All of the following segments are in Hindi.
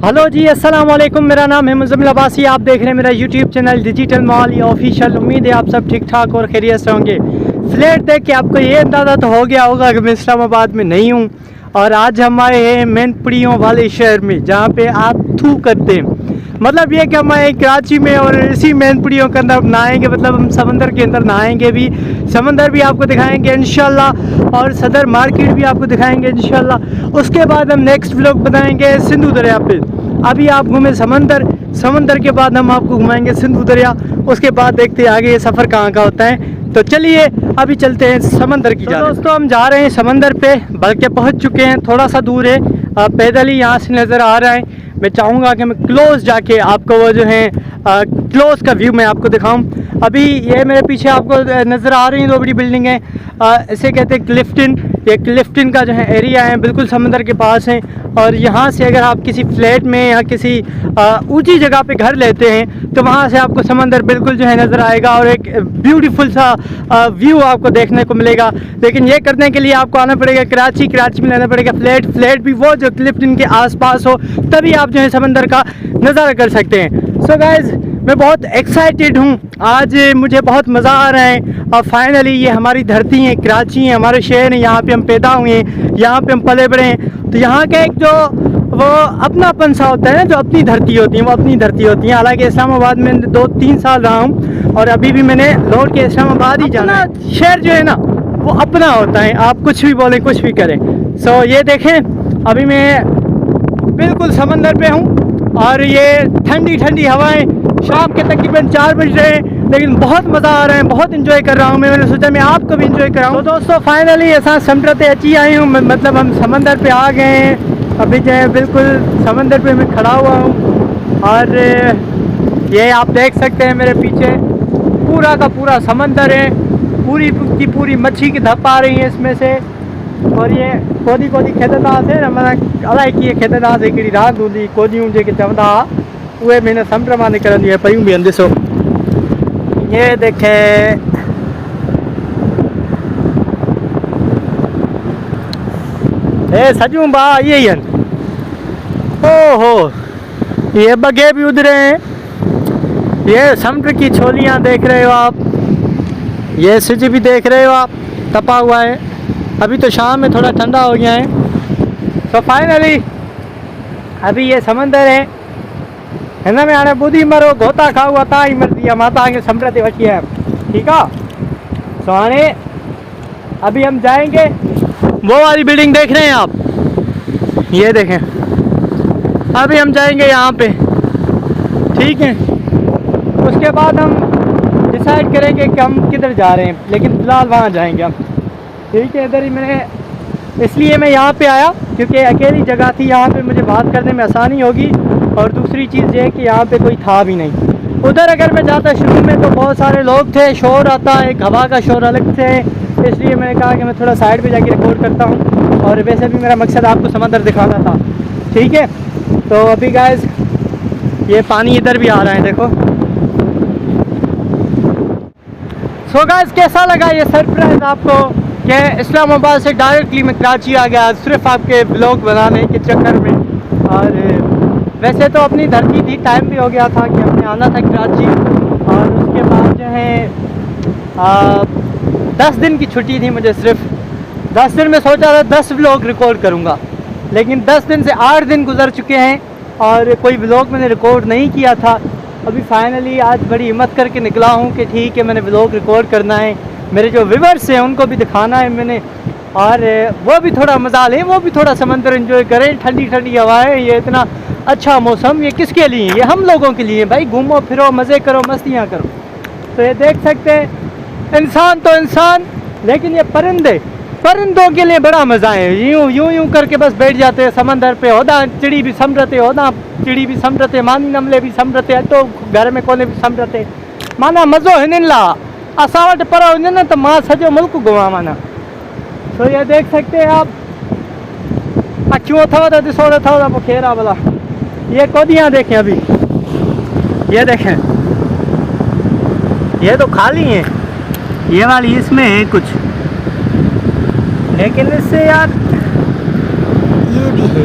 हेलो जी, अस्सलाम वालेकुम। मेरा नाम है मुज़म्मिल अब्बासी। आप देख रहे हैं मेरा यूट्यूब चैनल डिजिटल माल ऑफिशियल। उम्मीद है आप सब ठीक ठाक और खैरियत से होंगे। फ्लैट देख के आपको ये अंदाज़ा तो हो गया होगा कि मैं इस्लामाबाद में नहीं हूँ, और आज हम आए हैं मैनपुरियों वाले शहर में, जहाँ पे आप थू करते हैं। मतलब ये कि हम आए कराची में और इसी मैनपुरियों के अंदर नहाएंगे, मतलब हम समंदर के अंदर नहाएंगे भी, समंदर भी आपको दिखाएंगे इंशाल्लाह, और सदर मार्केट भी आपको दिखाएंगे इंशाल्लाह। उसके बाद हम नेक्स्ट व्लॉग बनाएंगे सिंधु दरिया पे। अभी आप घूमे समंदर, समंदर के बाद हम आपको घुमाएंगे सिंधु दरिया। उसके बाद देखते हैं आगे ये सफ़र कहाँ का होता है। तो चलिए अभी चलते हैं समंदर की तरफ। दोस्तों हम जा रहे हैं समंदर पे, बल्कि पहुंच चुके हैं, थोड़ा सा दूर है, पैदल ही यहाँ से नज़र आ रहा है। मैं चाहूँगा कि मैं क्लोज जाके आपको वो जो है क्लोज का व्यू मैं आपको दिखाऊं। अभी ये मेरे पीछे आपको नज़र आ रही है दो बड़ी बिल्डिंग है, इसे कहते हैं क्लिफ्टन। ये क्लिफ्टन का जो है एरिया है, बिल्कुल समंदर के पास है। और यहाँ से अगर आप किसी फ्लैट में या किसी ऊंची जगह पे घर लेते हैं तो वहाँ से आपको समंदर बिल्कुल जो है नज़र आएगा, और एक ब्यूटीफुल सा व्यू आपको देखने को मिलेगा। लेकिन ये करने के लिए आपको आना पड़ेगा कराची, कराची में लेना पड़ेगा फ्लैट भी वो जो क्लिफ्टन के आसपास हो, तभी आप जो है समंदर का नज़ारा कर सकते हैं। सो गाइज़, मैं बहुत एक्साइटेड हूँ, आज मुझे बहुत मज़ा आ रहा है। और फाइनली ये हमारी धरती है, कराची है, हमारे शहर है, यहाँ पे हम पैदा हुए हैं, यहाँ पे हम पले बड़े हैं। तो यहाँ का एक जो वो अपनापन सा होता है ना, जो अपनी धरती होती है वो अपनी धरती होती है। हालांकि इस्लामाबाद में 2-3 साल रहा हूँ और अभी भी मैंने लौट के इस्लामाबाद ही जाना है। शहर जो है ना वो अपना होता है, आप कुछ भी बोलें कुछ भी करें। सो ये देखें, अभी मैं बिल्कुल समंदर पे हूँ और ये ठंडी ठंडी हवाएं, शाम के तकरीबन 4 बज रहे हैं, लेकिन बहुत मज़ा आ रहा है, बहुत इंजॉय कर रहा हूँ। मैंने सोचा मैं आपको भी इंजॉय कराऊँ। तो दोस्तों फाइनली ऐसा समुद्र अच्छी आई हूँ, मतलब हम समंदर पे आ गए हैं। अभी जो है बिल्कुल समंदर पे मैं खड़ा हुआ हूँ, और ये आप देख सकते हैं मेरे पीछे पूरा का पूरा समंदर है। पूरी की पूरी मच्छी की धप आ रही है इसमें से। और ये कोदी कोदी खेतदास है, मतलब अलाई की खेतदास है कि रात हूंदी कोदियूं जेके चवंदा उहे मैंने समुंड मां निकिरंदी है पयूं बि आहिनि। ॾिसो ये देखे, ए सजूं बा ये ही हैं। ओहो, ये बगे भी उधरे हैं, ये समुद्र की छोलियां देख रहे हो आप, ये सिज भी देख रहे हो आप, तपा हुआ है। अभी तो शाम में थोड़ा ठंडा हो गया है। तो फाइनली अभी ये समंदर है, हिन में हाणे ॿुधी मरो गोता खाऊ अता ही मरती है, माता के समुद्र ते वठी आया। ठीक है, तो हाणे अभी हम जाएंगे, वो वाली बिल्डिंग देख रहे हैं आप, ये देखें, अभी हम जाएंगे यहाँ पे। ठीक है, उसके बाद हम डिसाइड करेंगे कि हम किधर जा रहे हैं, लेकिन फ़िलहाल वहाँ जाएंगे हम। ठीक है, इधर ही इसलिए मैं यहाँ पे आया क्योंकि अकेली जगह थी, यहाँ पे मुझे बात करने में आसानी होगी। और दूसरी चीज़ ये है कि यहाँ पे कोई था भी नहीं। उधर अगर मैं जाता शुरू में तो बहुत सारे लोग थे, शोर आता है, एक हवा का शोर अलग थे, इसलिए मैंने कहा कि मैं थोड़ा साइड पे जाके रिकॉर्ड करता हूँ। और वैसे भी मेरा मकसद आपको समंदर दिखाना था। ठीक है, तो अभी गाइस ये पानी इधर भी आ रहा है, देखो। सो गाइस, कैसा लगा ये सरप्राइज़ आपको कि इस्लामाबाद से डायरेक्टली मैं कराची आ गया सिर्फ आपके ब्लॉग बनाने के चक्कर में। और वैसे तो अपनी धरती थी, टाइम भी हो गया था कि हमने आना था कराची। और उसके बाद जो है 10 दिन की छुट्टी थी मुझे, सिर्फ 10 दिन में सोचा था 10 व्लॉग रिकॉर्ड करूँगा, लेकिन 10 दिन से 8 दिन गुजर चुके हैं और कोई व्लॉग मैंने रिकॉर्ड नहीं किया था। अभी फाइनली आज बड़ी हिम्मत करके निकला हूँ कि ठीक है मैंने व्लॉग रिकॉर्ड करना है, मेरे जो व्यूअर्स हैं उनको भी दिखाना है मैंने, और वो भी थोड़ा मज़ा लें, वो भी थोड़ा समंदर एंजॉय करें, ठंडी ठंडी हवाएं, ये इतना अच्छा मौसम, ये किसके लिए? ये हम लोगों के लिए भाई। घूमो फिरो, मज़े करो, मस्तियाँ करो। तो ये देख सकते हैं, इंसान तो इंसान, लेकिन ये परिंदों के लिए बड़ा मज़ा है। यूं करके बस बैठ जाते हैं समंदर पे, होदा चिड़ी भी समुद्रते, होदा चिड़ी भी समुद्रते, मानी नमले भी समुद्रते, तो घर में कोने भी समुद्रते, माना मज़ो हिननि ला। असां वटि पर हुजे न त मां सॼो मुल्क घुमां माना। तो ये देख सकते हैं आप, अखियों अथव तो ॾिसो नथव त पोइ खेर आहे भला। ये कोदियाँ देखें, अभी ये देखें, ये तो खाली है, ये वाली इसमें है कुछ, लेकिन इससे यार ये भी है।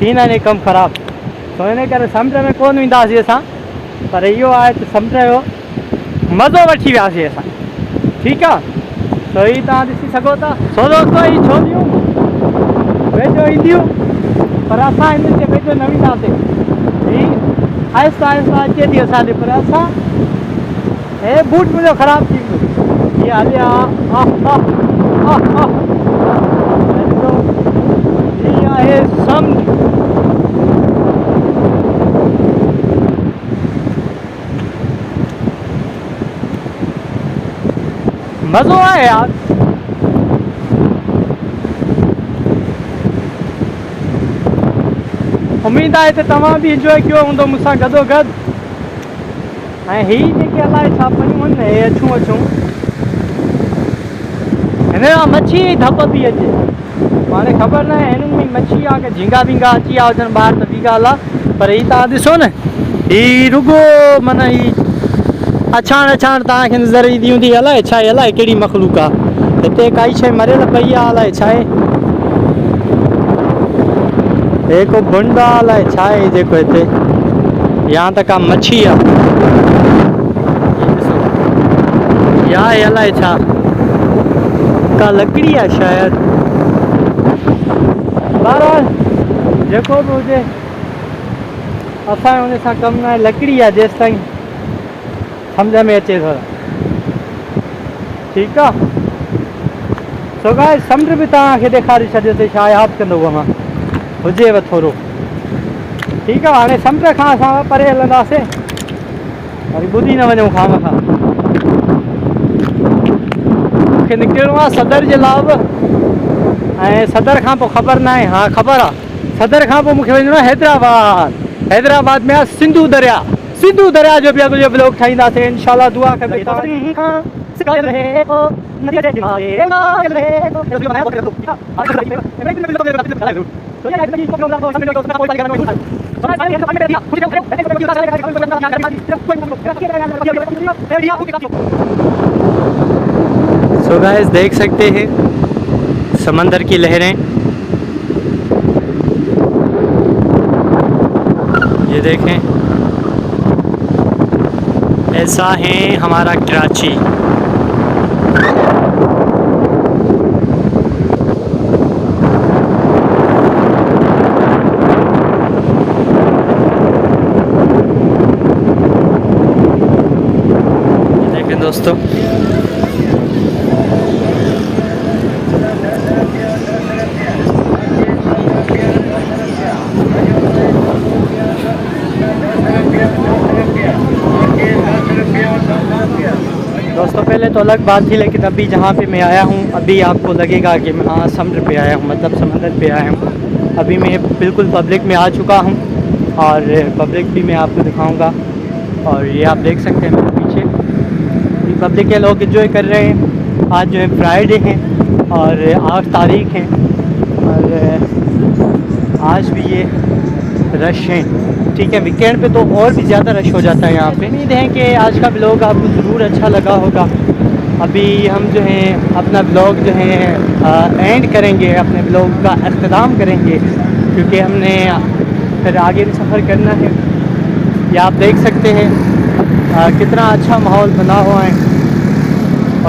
थी न कम ख़राब तो इन करे समुंड में कोन वेंदासीं असां, पर इहो आहे त समुंड जो मज़ो वठी वियासीं असां. ठीकु आहे, त हीअ तव्हां ॾिसी सघो था. सो दोस्तो हीअ छोकिरियूं वेझो ईंदियूं पर असां हिननि जे वेझो न वेंदासीं. हीअ आहिस्ता आहिस्ता अचे थी असांजे, पर असां हे बूट मुंहिंजो ख़राबु थी वियो. हीअ हलिया हीअ आहे समुंड. मज़ो आहे यार. उम्मीद आहे त तव्हां बि इंजॉय कयो हूंदो मूंसां गॾोगॾु. ऐं हीअ जेके अलाए छा पयूं आहिनि हे अछूं हिन खां मच्छी जी धप थी अचे. हाणे ख़बर न आहे हिननि में मच्छी आहे की झींगा विंगा अची विया हुजनि ॿाहिरि त ॿी ॻाल्हि आहे, पर हीअ तव्हां ॾिसो न हीअ रुगो माना हीअ अछाण तव्हांखे नज़र ईंदी हूंदी. अलाए छा आहे, अलाए कहिड़ी मख़लूक आहे. हिते काई शइ मरियल पई आहे, अलाए छा आहे. हे को भुंड आहे, अलाए छा आहे जेको हिते, या त का मच्छी आहे या आहे अलाए छा, का लकड़ी आहे शायदि. बहरहाल जेको बि हुजे असांजो हुन सां कमु न आहे. लकड़ी आहे जेसि ताईं सम्झ में अचे थो. ठीकु आहे. सो गाइस समुंड बि तव्हांखे ॾेखारे छॾियो अथई छा यादि कंदो मां हुजेव थोरो. ठीकु आहे, हाणे समुंड खां असां परे हलंदासीं, वरी ॿुधी न वञूं खां. मूंखे निकिरणो आहे सदर जे लाइ बि, ऐं सदर खां पोइ ख़बर न आहे. हा ख़बर आहे, सदर खां पोइ मूंखे वञिणो आहे हैदराबाद. हैदराबाद में आहे सिंधू दरिया. सिंधू दरिया जो बि अॻिलो ब्लॉग ठाहींदासीं इंशाल्लाह. दुआ कबी सो गाइस देख सकते हैं समंदर की लहरें. ये देखें, ऐसा है हमारा कराची. देखें दोस्तों, पहले तो अलग बात थी, लेकिन अभी जहाँ पे मैं आया हूँ अभी आपको लगेगा कि मैं हाँ समुद्र पे आया हूँ, मतलब समंदर पे आया हूँ. अभी मैं बिल्कुल पब्लिक में आ चुका हूँ और पब्लिक भी मैं आपको दिखाऊंगा. और ये आप देख सकते हैं मेरे पीछे ये पब्लिक के लोग एंजॉय कर रहे हैं. आज जो है फ्राइडे है और 8 तारीख है और आज भी ये रश है. ठीक है, वीकेंड पे तो और भी ज़्यादा रश हो जाता है यहाँ पे. उम्मीद है कि आज का ब्लॉग आपको ज़रूर अच्छा लगा होगा. अभी हम जो है अपना ब्लॉग जो है एंड करेंगे, अपने ब्लॉग का अख्ताम करेंगे क्योंकि हमने फिर आगे भी सफ़र करना है. ये आप देख सकते हैं कितना अच्छा माहौल बना हुआ है.